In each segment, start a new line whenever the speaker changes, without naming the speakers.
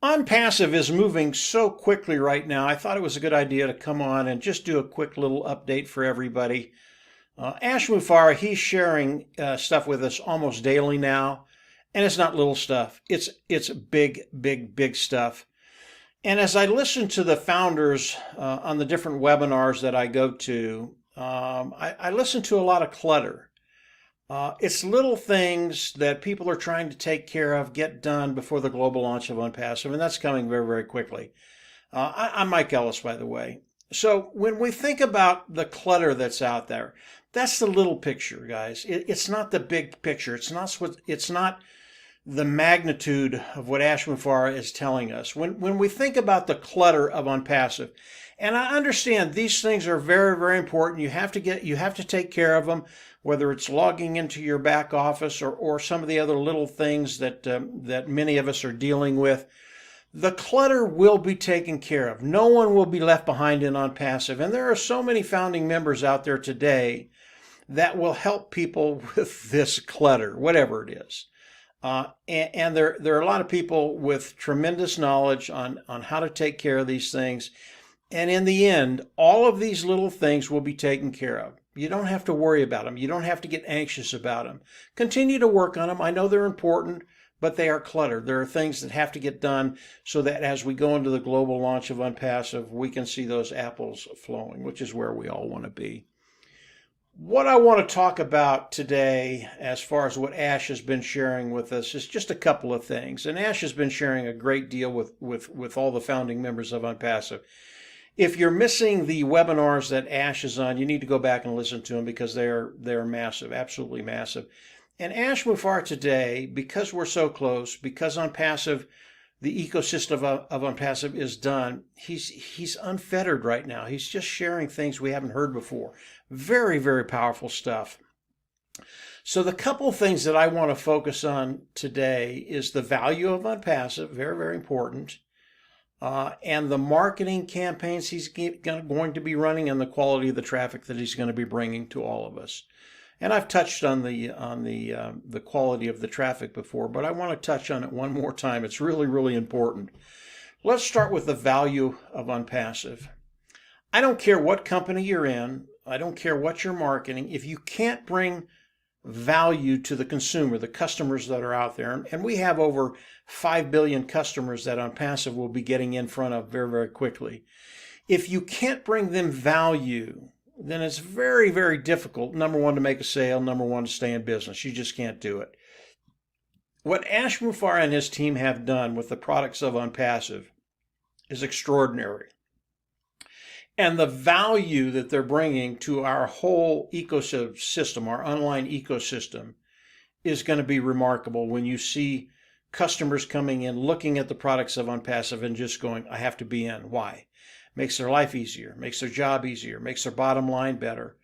OnPassive is moving so quickly right now. I thought it was a good idea to come on and just do a quick little update for everybody. Ash Mufareh, he's sharing stuff with us almost daily now, and it's not little stuff. It's big, big, big stuff. And as I listen to the founders on the different webinars that I go to, I listen to a lot of clutter. It's little things that people are trying to take care of, get done before the global launch of OnPassive, and that's coming very, very quickly. I'm Mike Ellis, by the way. So when we think about the clutter that's out there, that's the little picture, guys. It's not the big picture. It's not the magnitude of what Ash Mufareh is telling us. When we think about the clutter of OnPassive, and I understand these things are very, very important. You have to take care of them, whether it's logging into your back office or some of the other little things that many of us are dealing with. The clutter will be taken care of. No one will be left behind in OnPassive. And there are so many founding members out there today that will help people with this clutter, whatever it is. And there are a lot of people with tremendous knowledge on how to take care of these things. And in the end, all of these little things will be taken care of. You don't have to worry about them. You don't have to get anxious about them. Continue to work on them. I know they're important, but they are clutter. There are things that have to get done so that as we go into the global launch of OnPassive, we can see those apples flowing, which is where we all want to be. What I want to talk about today, as far as what Ash has been sharing with us, is just a couple of things. And Ash has been sharing a great deal with all the founding members of OnPassive. If you're missing the webinars that Ash is on, you need to go back and listen to them because they're massive, absolutely massive. And Ash Mufareh today, because we're so close, because OnPassive, the ecosystem of OnPassive is done, he's unfettered right now. He's just sharing things we haven't heard before. Very, very powerful stuff. So the couple things that I want to focus on today is the value of OnPassive, very, very important. And the marketing campaigns he's going to be running and the quality of the traffic that he's going to be bringing to all of us. And I've touched on the quality of the traffic before, but I want to touch on it one more time. It's really, really important. Let's start with the value of OnPassive. I don't care what company you're in. I don't care what you're marketing. If you can't bring value to the consumer, the customers that are out there, and we have over 5 billion customers that OnPassive will be getting in front of very, very quickly. If you can't bring them value, then it's very, very difficult, number one, to make a sale, number one, to stay in business. You just can't do it. What Ash Mufareh and his team have done with the products of OnPassive is extraordinary. And the value that they're bringing to our whole ecosystem, our online ecosystem, is going to be remarkable when you see customers coming in, looking at the products of OnPassive and just going, I have to be in. Why? Makes their life easier, makes their job easier, makes their bottom line better.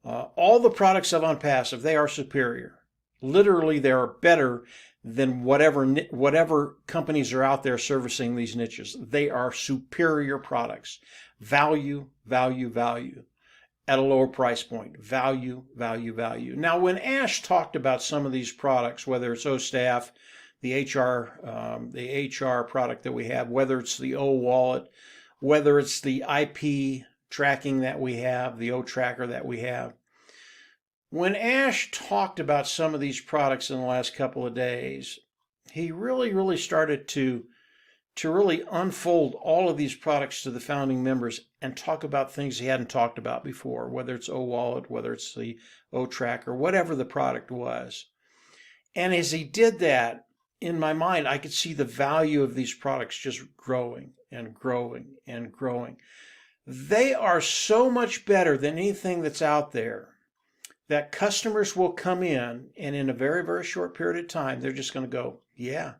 All the products of OnPassive, they are superior. Literally, they are better than whatever companies are out there servicing these niches. They are superior products. Value, value, value at a lower price point. Value, value, value. Now, when Ash talked about some of these products, whether it's OStaff, the HR product that we have, whether it's the O-Wallet, whether it's the IP tracking that we have, the O-Tracker that we have, when Ash talked about some of these products in the last couple of days, he really, really started to really unfold all of these products to the founding members and talk about things he hadn't talked about before, whether it's O-Wallet, whether it's the O-Tracker, whatever the product was. And as he did that, in my mind, I could see the value of these products just growing and growing and growing. They are so much better than anything that's out there that customers will come in a very, very short period of time, they're just going to go, yeah,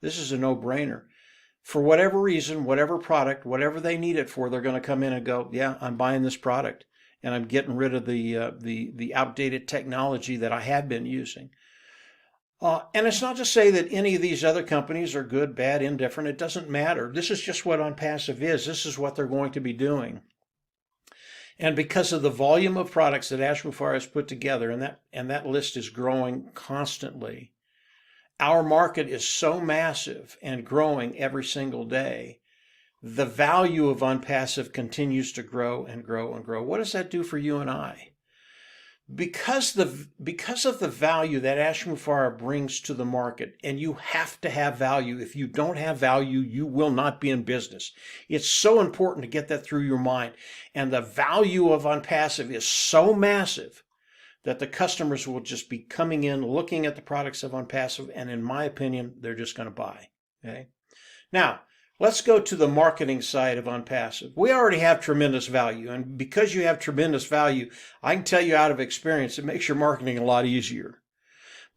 this is a no-brainer. For whatever reason, whatever product, whatever they need it for, they're going to come in and go, yeah, I'm buying this product and I'm getting rid of the outdated technology that I had been using. And it's not to say that any of these other companies are good, bad, indifferent. It doesn't matter. This is just what OnPassive is. This is what they're going to be doing. And because of the volume of products that Ash Mufareh has put together, and that list is growing constantly, Our market is so massive and growing every single day. The value of unpassive continues to grow and grow and grow. What does that do for you and I? Because of the value that Ash Mufareh brings to the market, and you have to have value. If you don't have value, you will not be in business. It's so important to get that through your mind. And the value of unpassive is so massive that the customers will just be coming in, looking at the products of unpassive, and in my opinion, they're just going to buy. Okay. Now, let's go to the marketing side of unpassive. We already have tremendous value, and because you have tremendous value, I can tell you out of experience, it makes your marketing a lot easier.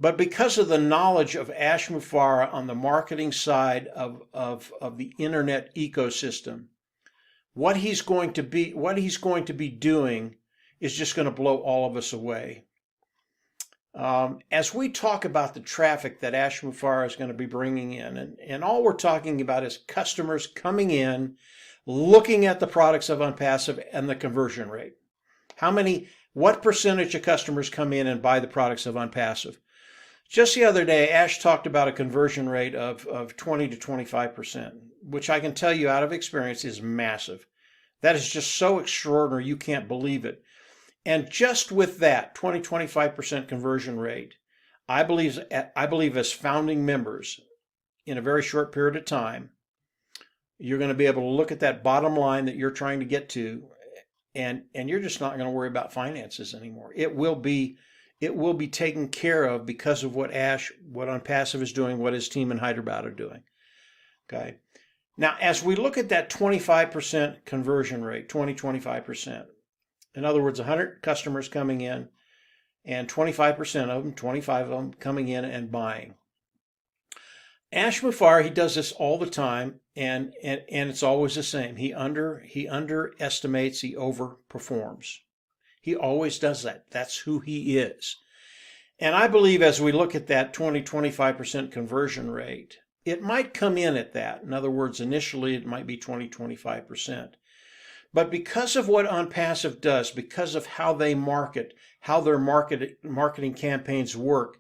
But because of the knowledge of Ash Mufareh on the marketing side of the internet ecosystem, what he's going to be doing is just going to blow all of us away. As we talk about the traffic that Ash Mufareh is going to be bringing in, and all we're talking about is customers coming in, looking at the products of unpassive and the conversion rate. What percentage of customers come in and buy the products of unpassive? Just the other day, Ash talked about a conversion rate of 20 to 25%, which I can tell you out of experience is massive. That is just so extraordinary, you can't believe it. And just with that 20-25% conversion rate, I believe as founding members, in a very short period of time, you're going to be able to look at that bottom line that you're trying to get to, and you're just not going to worry about finances anymore. It will be taken care of because of what unpassive is doing, what his team in Hyderabad are doing. Okay. Now, as we look at that 25% conversion rate, 20-25%. In other words, 100 customers coming in and 25% of them, 25 of them coming in and buying. Ash Mufareh, he does this all the time, and it's always the same. He underestimates, he overperforms. He always does that. That's who he is. And I believe as we look at that 20-25% conversion rate, it might come in at that. In other words, initially it might be 20-25%. But because of what unpassive does, because of how they market, how their marketing campaigns work,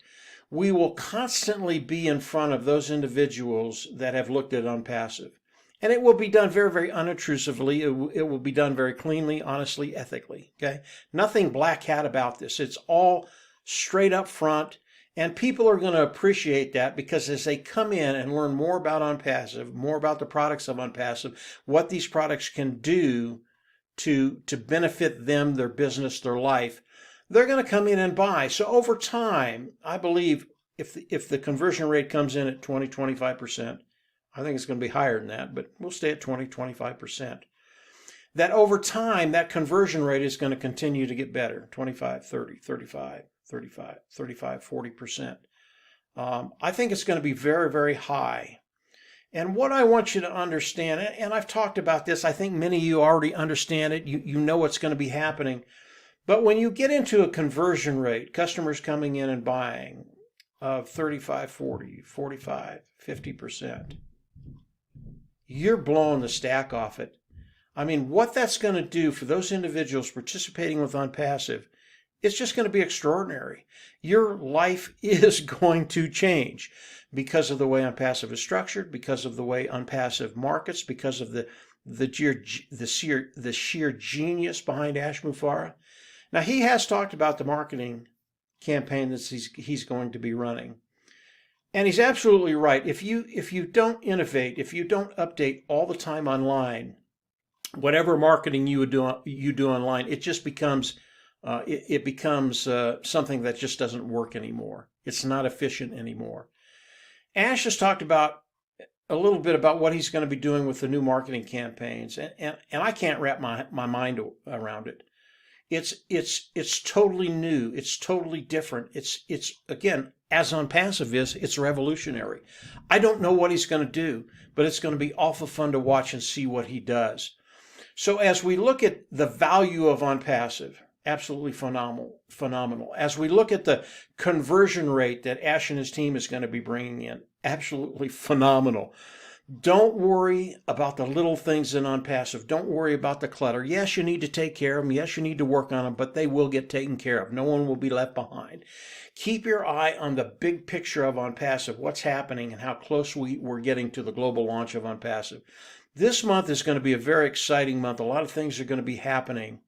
we will constantly be in front of those individuals that have looked at unpassive. And it will be done very, very unobtrusively. It will be done very cleanly, honestly, ethically. Okay? Nothing black hat about this. It's all straight up front. And people are going to appreciate that because as they come in and learn more about unpassive, more about the products of unpassive, what these products can do to benefit them, their business, their life, they're going to come in and buy. So over time, I believe if the conversion rate comes in at 20-25%, I think it's going to be higher than that, but we'll stay at 20-25%. That over time, that conversion rate is going to continue to get better, 25, 30, 35. 35, 40%. I think it's going to be very, very high. And what I want you to understand, and I've talked about this, I think many of you already understand it, you know what's going to be happening. But when you get into a conversion rate, customers coming in and buying of 35, 40, 45, 50%, you're blowing the stack off it. I mean, what that's going to do for those individuals participating with unpassive, it's just going to be extraordinary. Your life is going to change because of the way unpassive is structured, because of the way unpassive markets, because of the sheer genius behind Ash Mufareh. Now, he has talked about the marketing campaign that he's going to be running. And he's absolutely right. If you don't innovate, if you don't update all the time online, whatever marketing you do online, it just becomes something that just doesn't work anymore. It's not efficient anymore. Ash has talked about a little bit about what he's going to be doing with the new marketing campaigns, and I can't wrap my mind around it. It's totally new. It's totally different. It's again, as unpassive is, it's revolutionary. I don't know what he's going to do, but it's going to be awful fun to watch and see what he does. So as we look at the value of unpassive, absolutely phenomenal. As we look at the conversion rate that Ash and his team is going to be bringing in, absolutely phenomenal. Don't worry about the little things in OnPassive. Don't worry about the clutter. Yes, you need to take care of them. Yes, you need to work on them, but they will get taken care of. No one will be left behind. Keep your eye on the big picture of OnPassive, what's happening and how close we're getting to the global launch of OnPassive. This month is going to be a very exciting month. A lot of things are going to be happening.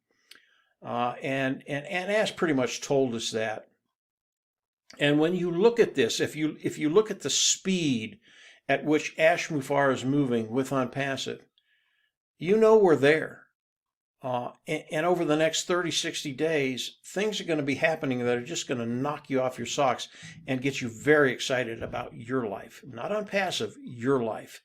And Ash pretty much told us that. And when you look at this, if you look at the speed at which Ash Mufareh is moving with OnPassive, you know we're there. And over the next 30, 60 days, things are going to be happening that are just going to knock you off your socks and get you very excited about your life. Not OnPassive, your life.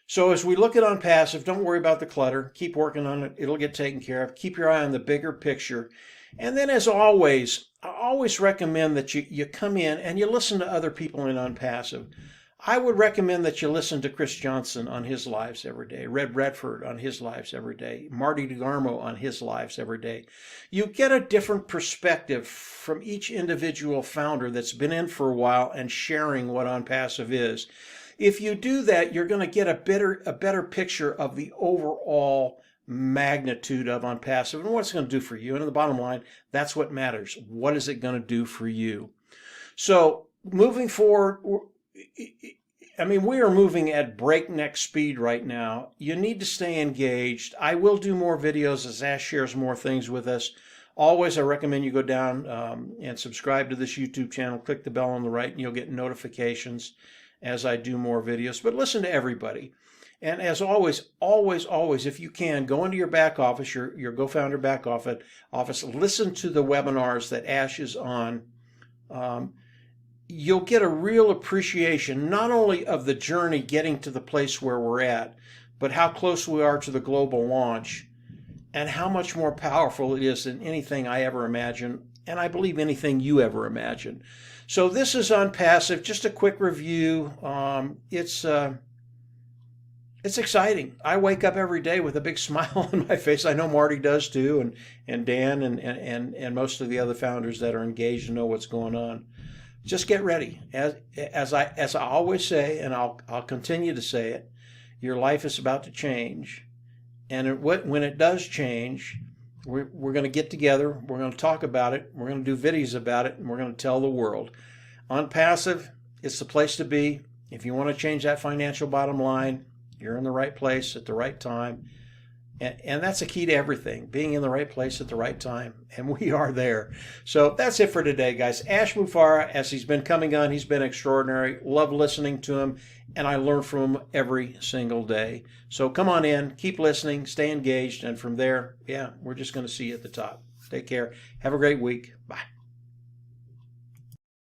So as we look at OnPassive, don't worry about the clutter. Keep working on it. It'll get taken care of. Keep your eye on the bigger picture. And then as always, I always recommend that you come in and you listen to other people in OnPassive. I would recommend that you listen to Chris Johnson on his lives every day, Red Redford on his lives every day, Marty DeGarmo on his lives every day. You get a different perspective from each individual founder that's been in for a while and sharing what OnPassive is. If you do that, you're going to get a better picture of the overall magnitude of OnPassive and what it's going to do for you. And in the bottom line, that's what matters. What is it going to do for you? So moving forward, I mean, we are moving at breakneck speed right now. You need to stay engaged. I will do more videos as Ash shares more things with us. Always, I recommend you go down and subscribe to this YouTube channel. Click the bell on the right and you'll get notifications as I do more videos. But listen to everybody. And as always, if you can, go into your back office, your GoFounder back office, listen to the webinars that Ash is on. You'll get a real appreciation not only of the journey getting to the place where we're at, but how close we are to the global launch and how much more powerful it is than anything I ever imagined, and I believe anything you ever imagined. So this is OnPassive, just a quick review. It's exciting. I wake up every day with a big smile on my face. I know Marty does too, and Dan and most of the other founders that are engaged and know what's going on. Just get ready. As I always say, and I'll continue to say it, your life is about to change. And when it does change, we're going to get together, we're going to talk about it, we're going to do videos about it, and we're going to tell the world. OnPassive, it's the place to be. If you want to change that financial bottom line, you're in the right place at the right time. And that's the key to everything, being in the right place at the right time. And we are there. So that's it for today, guys. Ash Mufareh, as he's been coming on, he's been extraordinary. Love listening to him, and I learn from him every single day. So come on in, keep listening, stay engaged, and from there, yeah, we're just going to see you at the top. Take care. Have a great week. Bye.